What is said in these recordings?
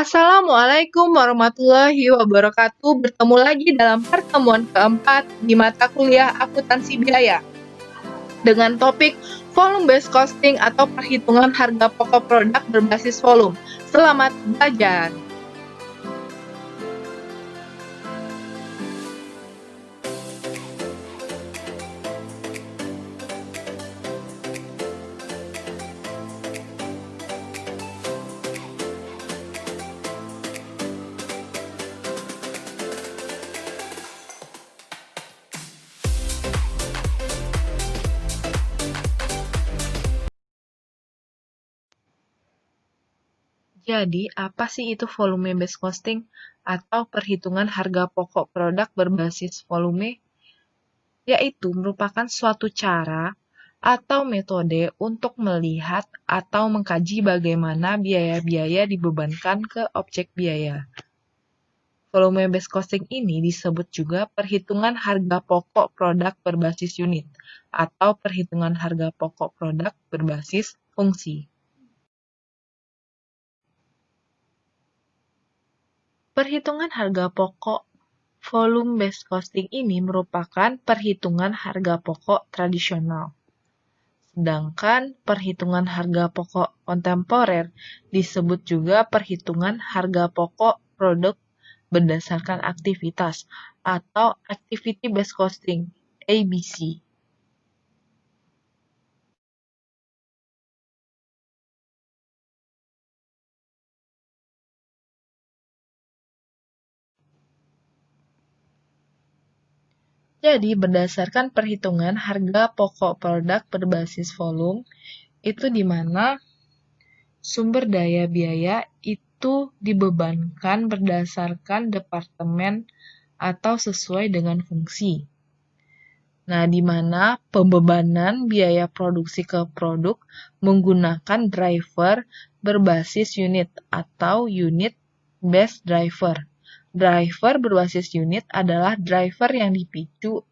Assalamualaikum warahmatullahi wabarakatuh. Bertemu lagi dalam pertemuan keempat di mata kuliah akuntansi biaya dengan topik volume based costing atau perhitungan harga pokok produk berbasis volume. Selamat belajar. Jadi, apa sih itu volume based costing atau perhitungan harga pokok produk berbasis volume? Yaitu merupakan suatu cara atau metode untuk melihat atau mengkaji bagaimana biaya-biaya dibebankan ke objek biaya. Volume based costing ini disebut juga perhitungan harga pokok produk berbasis unit atau perhitungan harga pokok produk berbasis fungsi. Perhitungan harga pokok volume based costing ini merupakan perhitungan harga pokok tradisional. Sedangkan perhitungan harga pokok kontemporer disebut juga perhitungan harga pokok produk berdasarkan aktivitas atau activity based costing (ABC). Jadi, berdasarkan perhitungan harga pokok produk berbasis volume, itu di mana sumber daya biaya itu dibebankan berdasarkan departemen atau sesuai dengan fungsi. Nah, di mana pembebanan biaya produksi ke produk menggunakan driver berbasis unit atau unit based driver. Driver berbasis unit adalah driver yang dipicu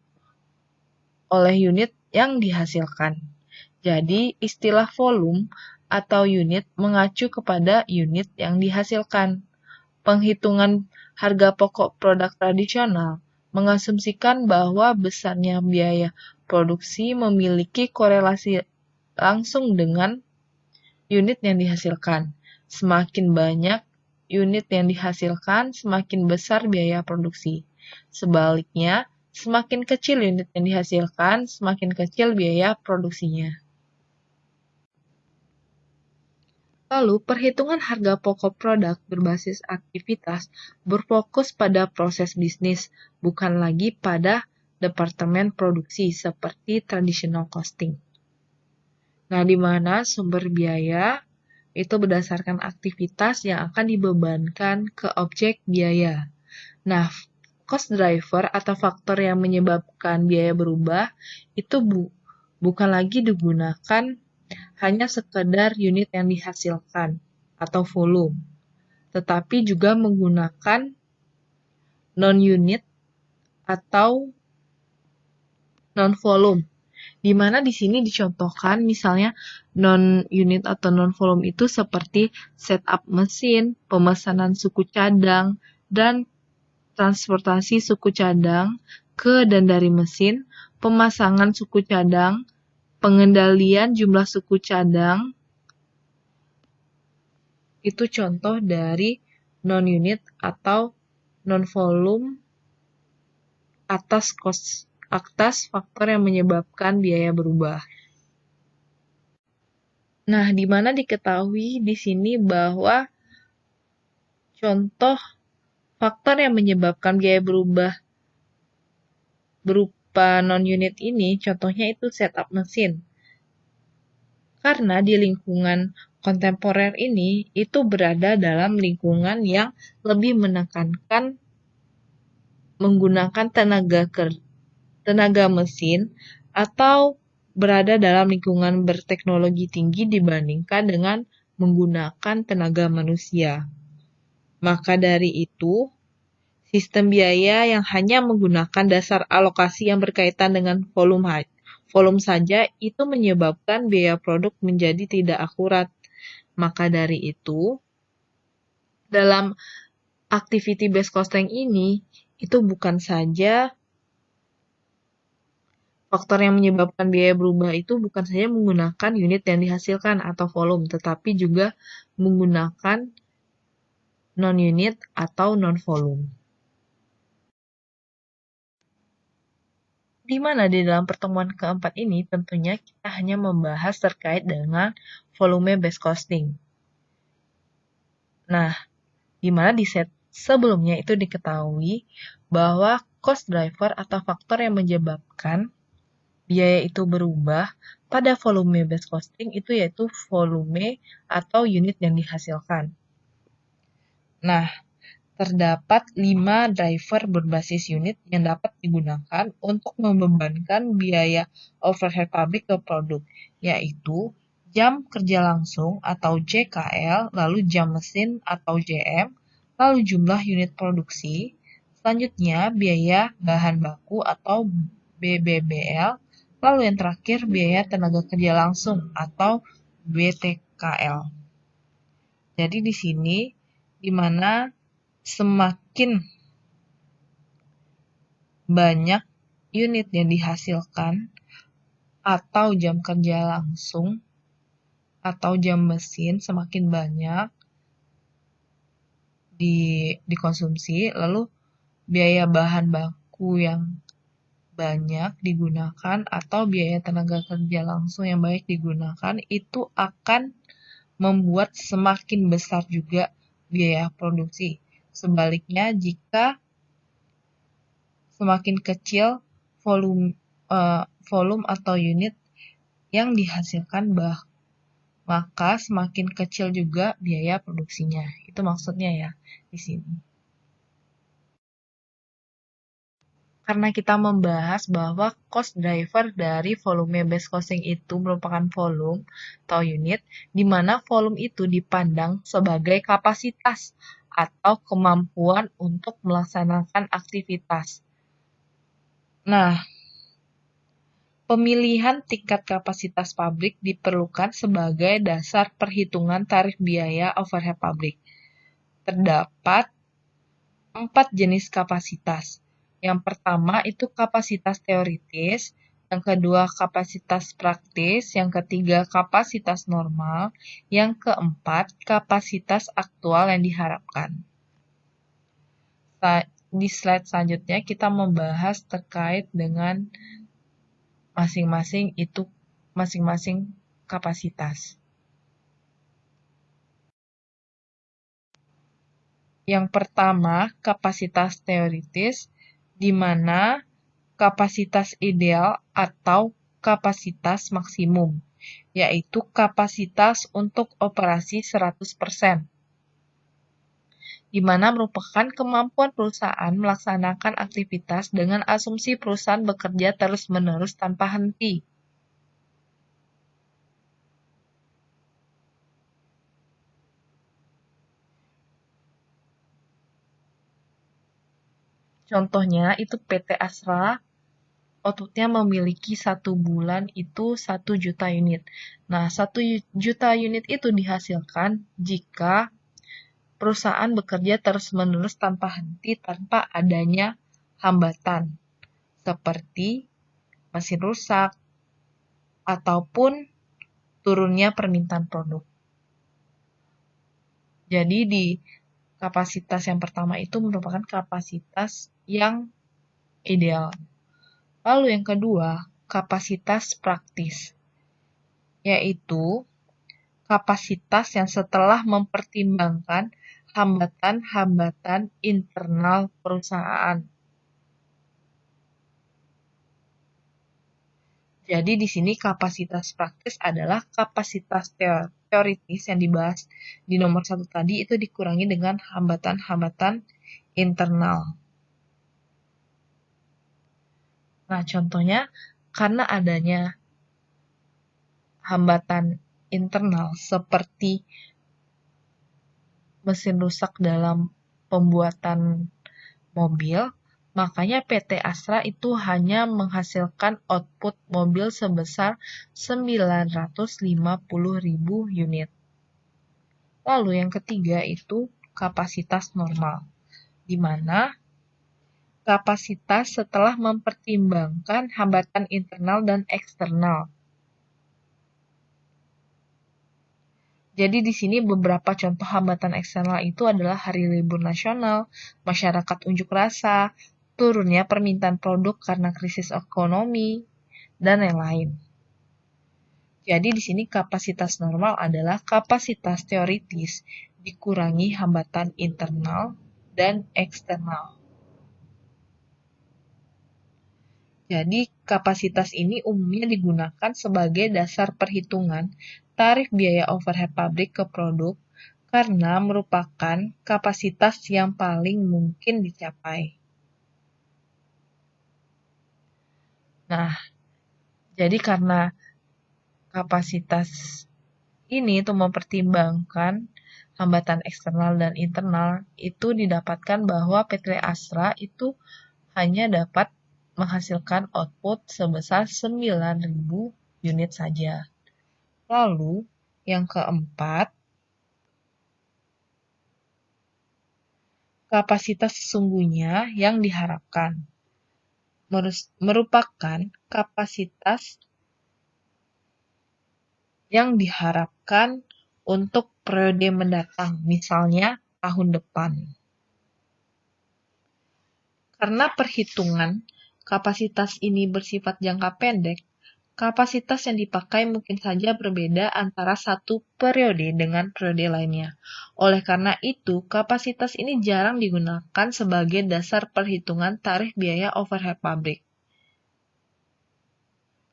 oleh unit yang dihasilkan. Jadi, istilah volume atau unit mengacu kepada unit yang dihasilkan. Penghitungan harga pokok produk tradisional mengasumsikan bahwa besarnya biaya produksi memiliki korelasi langsung dengan unit yang dihasilkan. Semakin banyak unit yang dihasilkan, semakin besar biaya produksi. Sebaliknya, semakin kecil unit yang dihasilkan, semakin kecil biaya produksinya. Lalu, perhitungan harga pokok produk berbasis aktivitas berfokus pada proses bisnis, bukan lagi pada departemen produksi seperti traditional costing. Nah, di mana sumber biaya itu berdasarkan aktivitas yang akan dibebankan ke objek biaya. Nah, cost driver atau faktor yang menyebabkan biaya berubah itu bukan lagi digunakan hanya sekedar unit yang dihasilkan atau volume, tetapi juga menggunakan non-unit atau non-volume, di mana di sini dicontohkan misalnya non-unit atau non-volume itu seperti setup mesin, pemesanan suku cadang, dan transportasi suku cadang ke dan dari mesin, pemasangan suku cadang, pengendalian jumlah suku cadang. Itu contoh dari non-unit atau non-volume atas faktor yang menyebabkan biaya berubah. Nah, di mana diketahui di sini bahwa contoh faktor yang menyebabkan biaya berubah berupa non-unit ini, contohnya itu setup mesin. Karena di lingkungan kontemporer ini, itu berada dalam lingkungan yang lebih menekankan menggunakan tenaga mesin atau berada dalam lingkungan berteknologi tinggi dibandingkan dengan menggunakan tenaga manusia. Maka dari itu, sistem biaya yang hanya menggunakan dasar alokasi yang berkaitan dengan volume saja itu menyebabkan biaya produk menjadi tidak akurat. Maka dari itu, dalam activity based costing ini, itu bukan saja faktor yang menyebabkan biaya berubah itu bukan saja menggunakan unit yang dihasilkan atau volume, tetapi juga menggunakan non-unit atau non-volume. Di mana di dalam pertemuan keempat ini tentunya kita hanya membahas terkait dengan volume based costing. Nah, di mana di set sebelumnya itu diketahui bahwa cost driver atau faktor yang menyebabkan biaya itu berubah pada volume based costing itu yaitu volume atau unit yang dihasilkan. Nah, terdapat 5 driver berbasis unit yang dapat digunakan untuk membebankan biaya overhead pabrik ke produk, yaitu jam kerja langsung atau JKL, lalu jam mesin atau JM, lalu jumlah unit produksi, selanjutnya biaya bahan baku atau BBBL, lalu yang terakhir biaya tenaga kerja langsung atau BTKL. Jadi di sini di mana semakin banyak unit yang dihasilkan atau jam kerja langsung atau jam mesin semakin banyak dikonsumsi, lalu biaya bahan baku yang banyak digunakan atau biaya tenaga kerja langsung yang baik digunakan itu akan membuat semakin besar juga biaya produksi. Sebaliknya, jika semakin kecil volume atau unit yang dihasilkan, maka semakin kecil juga biaya produksinya. Itu maksudnya ya di sini. Karena kita membahas bahwa cost driver dari volume based costing itu merupakan volume atau unit, di mana volume itu dipandang sebagai kapasitas atau kemampuan untuk melaksanakan aktivitas. Nah, pemilihan tingkat kapasitas pabrik diperlukan sebagai dasar perhitungan tarif biaya overhead pabrik. Terdapat 4 jenis kapasitas. Yang pertama itu kapasitas teoritis, yang kedua kapasitas praktis, yang ketiga kapasitas normal, yang keempat kapasitas aktual yang diharapkan. Di slide selanjutnya kita membahas terkait dengan masing-masing kapasitas. Yang pertama, kapasitas teoritis, di mana kapasitas ideal atau kapasitas maksimum, yaitu kapasitas untuk operasi 100%, di mana merupakan kemampuan perusahaan melaksanakan aktivitas dengan asumsi perusahaan bekerja terus-menerus tanpa henti. Contohnya itu PT Astra, outputnya memiliki 1 bulan itu 1 juta unit. Nah, 1 juta unit itu dihasilkan jika perusahaan bekerja terus-menerus tanpa henti, tanpa adanya hambatan, seperti mesin rusak, ataupun turunnya permintaan produk. Jadi di kapasitas yang pertama itu merupakan kapasitas yang ideal. Lalu yang kedua, kapasitas praktis, yaitu kapasitas yang setelah mempertimbangkan hambatan-hambatan internal perusahaan. Jadi di sini kapasitas praktis adalah kapasitas teoritis yang dibahas di nomor 1 tadi itu dikurangi dengan hambatan-hambatan internal. Nah, contohnya karena adanya hambatan internal seperti mesin rusak dalam pembuatan mobil, makanya PT Astra itu hanya menghasilkan output mobil sebesar 950.000 unit. Lalu yang ketiga itu kapasitas normal, di mana kapasitas setelah mempertimbangkan hambatan internal dan eksternal. Jadi di sini beberapa contoh hambatan eksternal itu adalah hari libur nasional, masyarakat unjuk rasa, turunnya permintaan produk karena krisis ekonomi, dan lain-lain. Jadi di sini kapasitas normal adalah kapasitas teoritis dikurangi hambatan internal dan eksternal. Jadi kapasitas ini umumnya digunakan sebagai dasar perhitungan tarif biaya overhead pabrik ke produk karena merupakan kapasitas yang paling mungkin dicapai. Nah, jadi karena kapasitas ini itu mempertimbangkan hambatan eksternal dan internal, itu didapatkan bahwa PT Astra itu hanya dapat menghasilkan output sebesar 9.000 unit saja. Lalu, yang keempat, kapasitas sesungguhnya yang diharapkan merupakan kapasitas yang diharapkan untuk periode mendatang, misalnya tahun depan. Karena perhitungan kapasitas ini bersifat jangka pendek, kapasitas yang dipakai mungkin saja berbeda antara satu periode dengan periode lainnya. Oleh karena itu, kapasitas ini jarang digunakan sebagai dasar perhitungan tarif biaya overhead pabrik.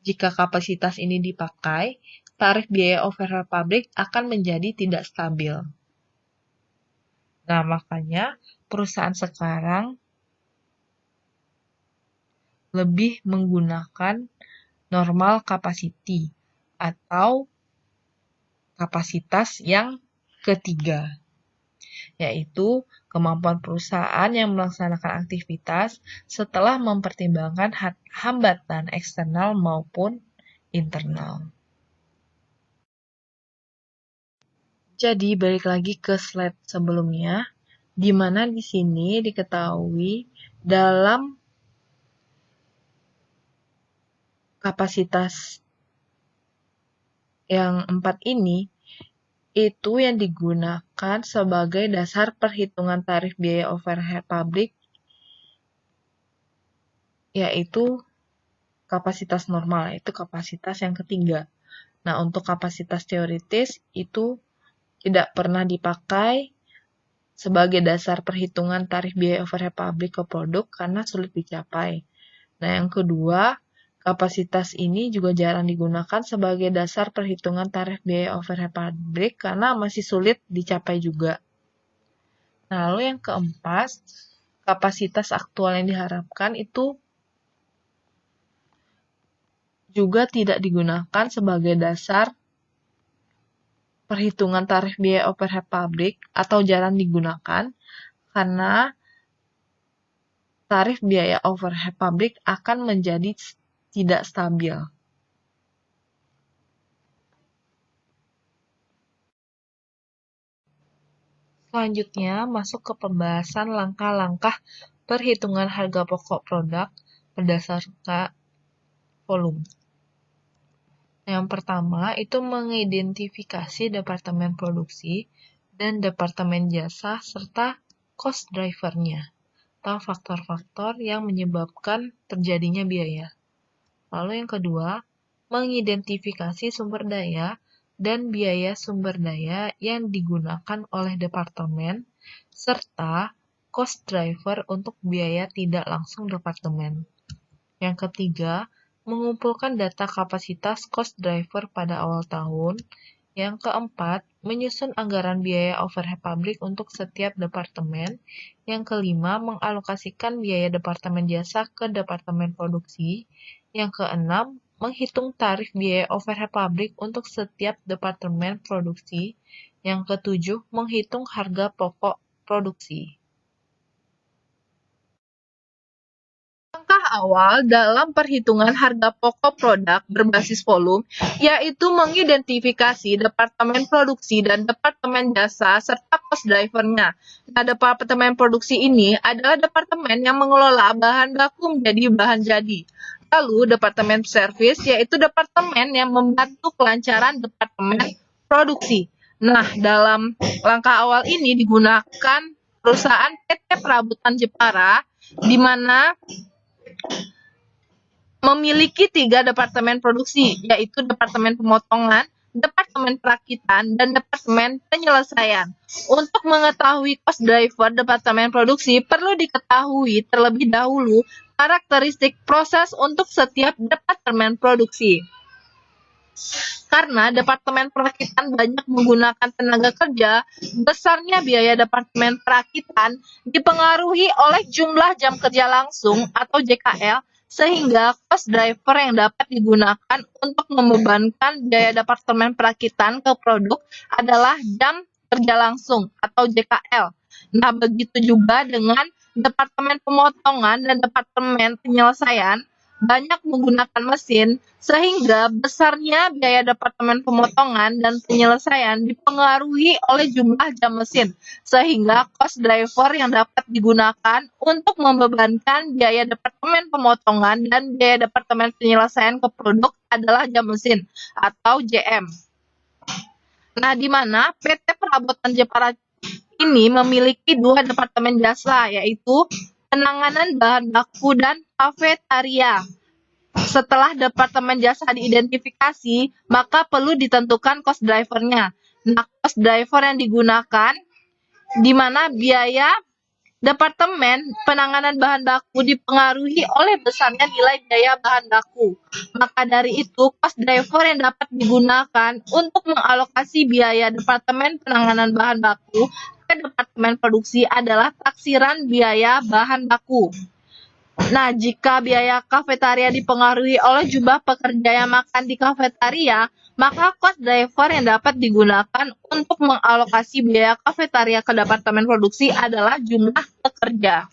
Jika kapasitas ini dipakai, tarif biaya overhead pabrik akan menjadi tidak stabil. Nah, makanya perusahaan sekarang lebih menggunakan normal capacity atau kapasitas yang ketiga, yaitu kemampuan perusahaan yang melaksanakan aktivitas setelah mempertimbangkan hambatan eksternal maupun internal. Jadi balik lagi ke slide sebelumnya, di mana di sini diketahui dalam kapasitas yang 4 ini, itu yang digunakan sebagai dasar perhitungan tarif biaya overhead pabrik, yaitu kapasitas normal, yaitu kapasitas yang ketiga. Nah, untuk kapasitas teoritis itu tidak pernah dipakai sebagai dasar perhitungan tarif biaya overhead pabrik ke produk karena sulit dicapai. Nah, yang kedua, kapasitas ini juga jarang digunakan sebagai dasar perhitungan tarif biaya overhead pabrik karena masih sulit dicapai juga. Nah, lalu yang keempat, kapasitas aktual yang diharapkan itu juga tidak digunakan sebagai dasar perhitungan tarif biaya overhead pabrik atau jarang digunakan karena tarif biaya overhead pabrik akan menjadi tidak stabil. Selanjutnya, masuk ke pembahasan langkah-langkah perhitungan harga pokok produk berdasarkan volume. Yang pertama, itu mengidentifikasi departemen produksi dan departemen jasa serta cost driver-nya, atau faktor-faktor yang menyebabkan terjadinya biaya. Lalu yang kedua, mengidentifikasi sumber daya dan biaya sumber daya yang digunakan oleh departemen, serta cost driver untuk biaya tidak langsung departemen. Yang ketiga, mengumpulkan data kapasitas cost driver pada awal tahun. Yang keempat, menyusun anggaran biaya overhead pabrik untuk setiap departemen. Yang kelima, mengalokasikan biaya departemen jasa ke departemen produksi. Yang keenam, menghitung tarif biaya overhead pabrik untuk setiap departemen produksi. Yang ketujuh, menghitung harga pokok produksi. Langkah awal dalam perhitungan harga pokok produk berbasis volume, yaitu mengidentifikasi departemen produksi dan departemen jasa serta cost driver-nya. Nah, departemen produksi ini adalah departemen yang mengelola bahan baku menjadi bahan jadi. Lalu, departemen service yaitu departemen yang membantu kelancaran departemen produksi. Nah, dalam langkah awal ini digunakan perusahaan PT Perabotan Jepara, di mana memiliki 3 departemen produksi, yaitu departemen pemotongan, departemen perakitan, dan departemen penyelesaian. Untuk mengetahui cost driver departemen produksi, perlu diketahui terlebih dahulu karakteristik proses untuk setiap departemen produksi. Karena departemen perakitan banyak menggunakan tenaga kerja, besarnya biaya departemen perakitan dipengaruhi oleh jumlah jam kerja langsung atau JKL, sehingga cost driver yang dapat digunakan untuk membebankan biaya departemen perakitan ke produk adalah jam kerja langsung atau JKL. Nah, begitu juga dengan departemen pemotongan dan departemen penyelesaian banyak menggunakan mesin, sehingga besarnya biaya departemen pemotongan dan penyelesaian dipengaruhi oleh jumlah jam mesin, sehingga cost driver yang dapat digunakan untuk membebankan biaya departemen pemotongan dan biaya departemen penyelesaian ke produk adalah jam mesin atau JM. Nah, di mana PT Perabotan Jepara ini memiliki 2 departemen jasa, yaitu penanganan bahan baku dan kafetaria. Setelah departemen jasa diidentifikasi, maka perlu ditentukan cost driver-nya. Nah, cost driver yang digunakan di mana biaya departemen penanganan bahan baku dipengaruhi oleh besarnya nilai biaya bahan baku. Maka dari itu, cost driver yang dapat digunakan untuk mengalokasi biaya departemen penanganan bahan baku ke departemen produksi adalah taksiran biaya bahan baku. Nah, jika biaya kafetaria dipengaruhi oleh jumlah pekerja yang makan di kafetaria, maka cost driver yang dapat digunakan untuk mengalokasi biaya kafetaria ke departemen produksi adalah jumlah pekerja.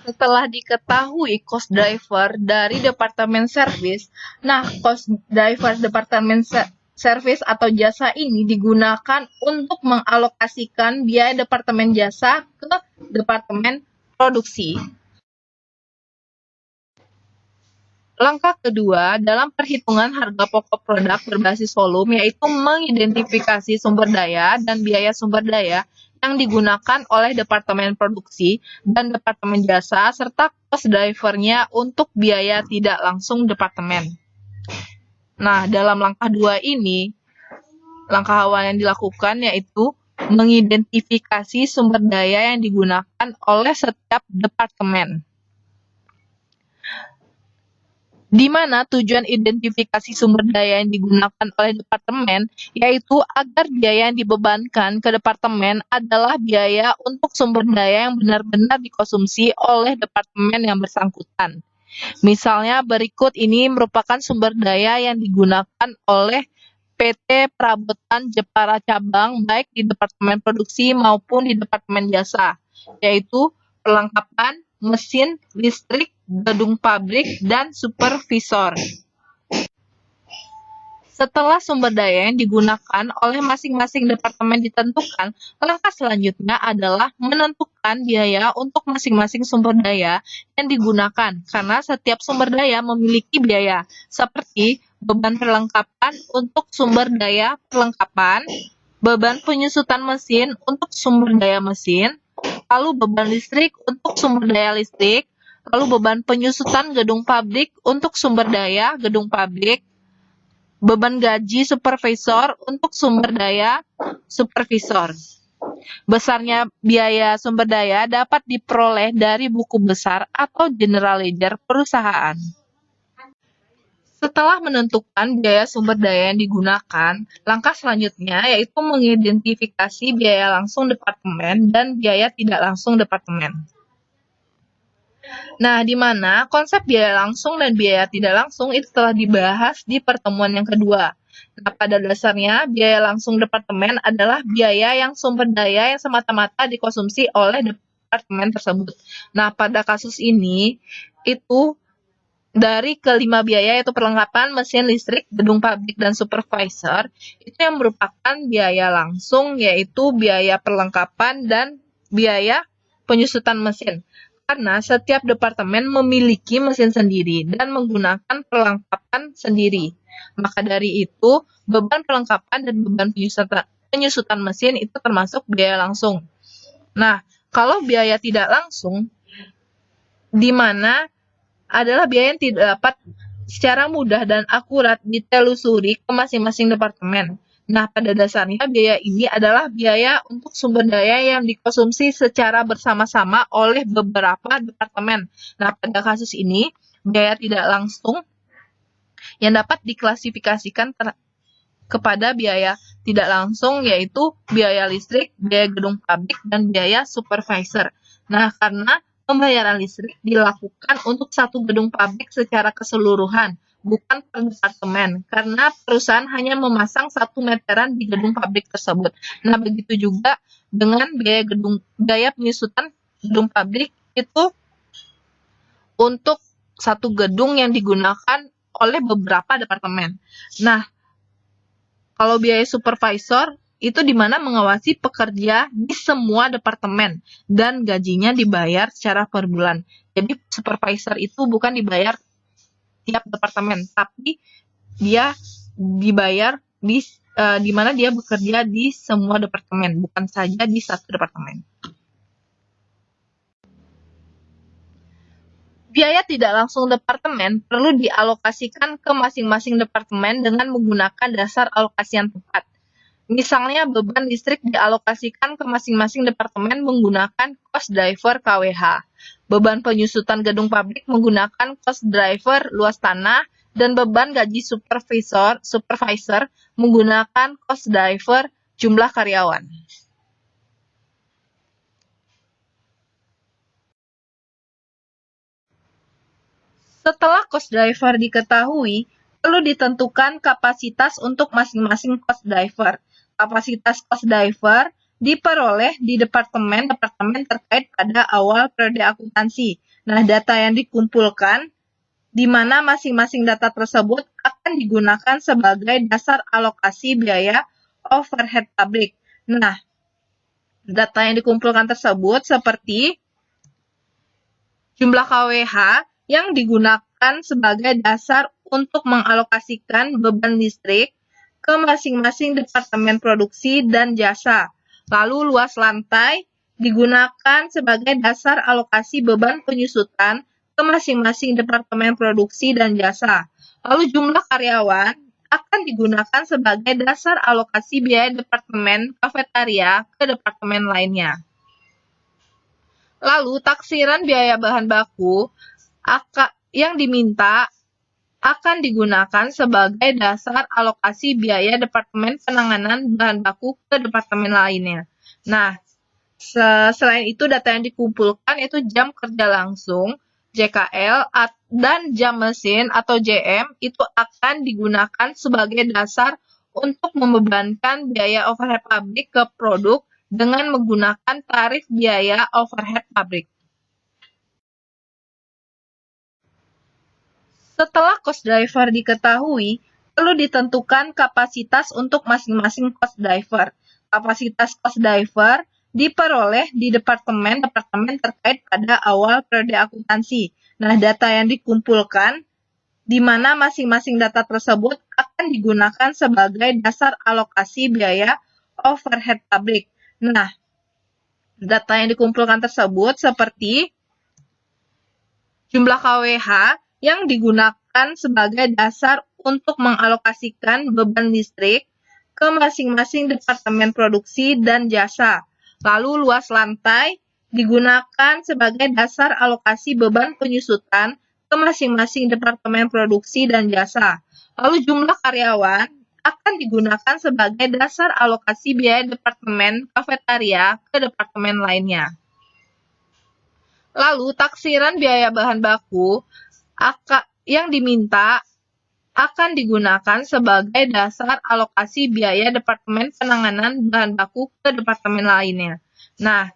Setelah diketahui cost driver dari departemen service, nah cost driver departemen service atau jasa ini digunakan untuk mengalokasikan biaya departemen jasa ke departemen produksi. Langkah kedua dalam perhitungan harga pokok produk berbasis volume yaitu mengidentifikasi sumber daya dan biaya sumber daya yang digunakan oleh departemen produksi dan departemen jasa serta cost driver-nya untuk biaya tidak langsung departemen. Nah, dalam langkah 2 ini, langkah awal yang dilakukan yaitu mengidentifikasi sumber daya yang digunakan oleh setiap departemen. Di mana tujuan identifikasi sumber daya yang digunakan oleh departemen, yaitu agar biaya yang dibebankan ke departemen adalah biaya untuk sumber daya yang benar-benar dikonsumsi oleh departemen yang bersangkutan. Misalnya berikut ini merupakan sumber daya yang digunakan oleh PT Perabotan Jepara Cabang baik di departemen produksi maupun di departemen jasa, yaitu perlengkapan, mesin, listrik, gedung pabrik, dan supervisor. Setelah sumber daya yang digunakan oleh masing-masing departemen ditentukan, langkah selanjutnya adalah menentukan biaya untuk masing-masing sumber daya yang digunakan, karena setiap sumber daya memiliki biaya, seperti beban perlengkapan untuk sumber daya perlengkapan, beban penyusutan mesin untuk sumber daya mesin, lalu beban listrik untuk sumber daya listrik, lalu beban penyusutan gedung pabrik untuk sumber daya gedung pabrik, beban gaji supervisor untuk sumber daya supervisor. Besarnya biaya sumber daya dapat diperoleh dari buku besar atau general ledger perusahaan. Setelah menentukan biaya sumber daya yang digunakan, langkah selanjutnya yaitu mengidentifikasi biaya langsung departemen dan biaya tidak langsung departemen. Nah, di mana konsep biaya langsung dan biaya tidak langsung itu telah dibahas di pertemuan yang kedua. Nah, pada dasarnya, biaya langsung departemen adalah biaya yang sumber daya yang semata-mata dikonsumsi oleh departemen tersebut. Nah, pada kasus ini, itu dari kelima biaya yaitu perlengkapan mesin listrik, gedung pabrik, dan supervisor, itu yang merupakan biaya langsung yaitu biaya perlengkapan dan biaya penyusutan mesin. Karena setiap departemen memiliki mesin sendiri dan menggunakan perlengkapan sendiri. Maka dari itu, beban perlengkapan dan beban penyusutan mesin itu termasuk biaya langsung. Nah, kalau biaya tidak langsung, di mana adalah biaya yang tidak dapat secara mudah dan akurat ditelusuri ke masing-masing departemen. Nah, pada dasarnya biaya ini adalah biaya untuk sumber daya yang dikonsumsi secara bersama-sama oleh beberapa departemen. Nah, pada kasus ini, biaya tidak langsung yang dapat diklasifikasikan kepada biaya tidak langsung yaitu biaya listrik, biaya gedung pabrik, dan biaya supervisor. Nah, karena pembayaran listrik dilakukan untuk satu gedung pabrik secara keseluruhan, bukan per departemen, karena perusahaan hanya memasang satu meteran di gedung pabrik tersebut. Nah, begitu juga dengan biaya penyusutan gedung pabrik itu untuk satu gedung yang digunakan oleh beberapa departemen. Nah, kalau biaya supervisor itu di mana mengawasi pekerja di semua departemen dan gajinya dibayar secara per bulan. Jadi supervisor itu bukan dibayar tiap departemen, tapi dia dibayar di mana dia bekerja di semua departemen, bukan saja di satu departemen. Biaya tidak langsung departemen perlu dialokasikan ke masing-masing departemen dengan menggunakan dasar alokasi yang tepat. Misalnya beban listrik dialokasikan ke masing-masing departemen menggunakan cost driver KWH. Beban penyusutan gedung pabrik menggunakan cost driver luas tanah dan beban gaji supervisor menggunakan cost driver jumlah karyawan. Setelah cost driver diketahui, perlu ditentukan kapasitas untuk masing-masing cost driver. Kapasitas cost driver diperoleh di departemen-departemen terkait pada awal periode akuntansi. Nah, data yang dikumpulkan di mana masing-masing data tersebut akan digunakan sebagai dasar alokasi biaya overhead pabrik. Nah, data yang dikumpulkan tersebut seperti jumlah KWH yang digunakan sebagai dasar untuk mengalokasikan beban listrik ke masing-masing departemen produksi dan jasa. Lalu luas lantai digunakan sebagai dasar alokasi beban penyusutan ke masing-masing departemen produksi dan jasa. Lalu jumlah karyawan akan digunakan sebagai dasar alokasi biaya departemen kafetaria ke departemen lainnya. Lalu taksiran biaya bahan baku yang diminta akan digunakan sebagai dasar alokasi biaya Departemen Penanganan Bahan Baku ke departemen lainnya. Nah, selain itu data yang dikumpulkan itu jam kerja langsung, JKL, dan jam mesin atau JM itu akan digunakan sebagai dasar untuk membebankan biaya overhead pabrik ke produk dengan menggunakan tarif biaya overhead pabrik. Setelah cost driver diketahui, perlu ditentukan kapasitas untuk masing-masing cost driver. Kapasitas cost driver diperoleh di departemen-departemen terkait pada awal periode akuntansi. Nah, data yang dikumpulkan di mana masing-masing data tersebut akan digunakan sebagai dasar alokasi biaya overhead pabrik. Nah, data yang dikumpulkan tersebut seperti jumlah KWH yang digunakan sebagai dasar untuk mengalokasikan beban listrik ke masing-masing departemen produksi dan jasa. Lalu luas lantai digunakan sebagai dasar alokasi beban penyusutan ke masing-masing departemen produksi dan jasa. Lalu jumlah karyawan akan digunakan sebagai dasar alokasi biaya departemen kafetaria ke departemen lainnya. Lalu taksiran biaya bahan baku yang diminta akan digunakan sebagai dasar alokasi biaya Departemen Penanganan Bahan Baku ke departemen lainnya. Nah,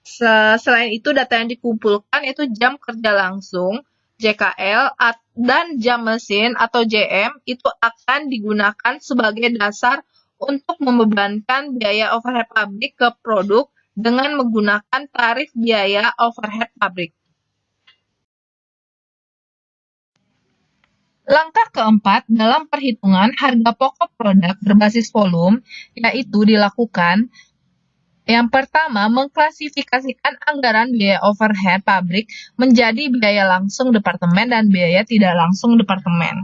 Selain itu, data yang dikumpulkan itu jam kerja langsung, JKL, dan jam mesin atau JM itu akan digunakan sebagai dasar untuk membebankan biaya overhead pabrik ke produk dengan menggunakan tarif biaya overhead pabrik. Langkah keempat dalam perhitungan harga pokok produk berbasis volume yaitu dilakukan yang pertama, mengklasifikasikan anggaran biaya overhead pabrik menjadi biaya langsung departemen dan biaya tidak langsung departemen,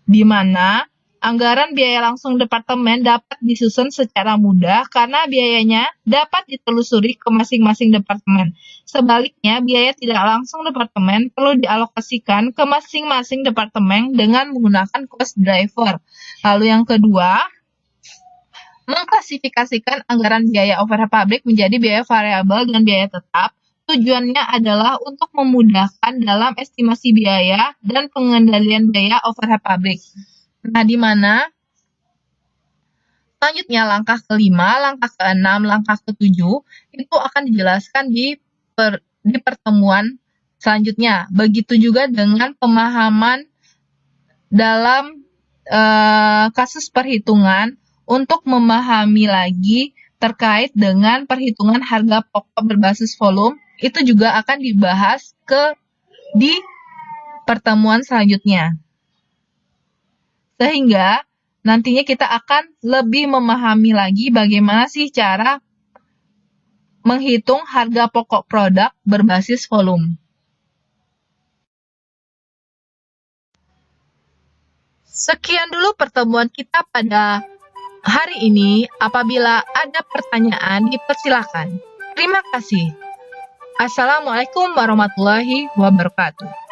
di mana anggaran biaya langsung departemen dapat disusun secara mudah karena biayanya dapat ditelusuri ke masing-masing departemen. Sebaliknya, biaya tidak langsung departemen perlu dialokasikan ke masing-masing departemen dengan menggunakan cost driver. Lalu yang kedua, mengklasifikasikan anggaran biaya overhead pabrik menjadi biaya variabel dan biaya tetap. Tujuannya adalah untuk memudahkan dalam estimasi biaya dan pengendalian biaya overhead pabrik. Nah, di mana selanjutnya langkah kelima, langkah keenam, langkah ketujuh itu akan dijelaskan di pertemuan selanjutnya. Begitu juga dengan pemahaman dalam kasus perhitungan untuk memahami lagi terkait dengan perhitungan harga pokok berbasis volume itu juga akan dibahas di pertemuan selanjutnya. Sehingga nantinya kita akan lebih memahami lagi bagaimana sih cara menghitung harga pokok produk berbasis volume. Sekian dulu pertemuan kita pada hari ini. Apabila ada pertanyaan, dipersilakan. Terima kasih. Assalamualaikum warahmatullahi wabarakatuh.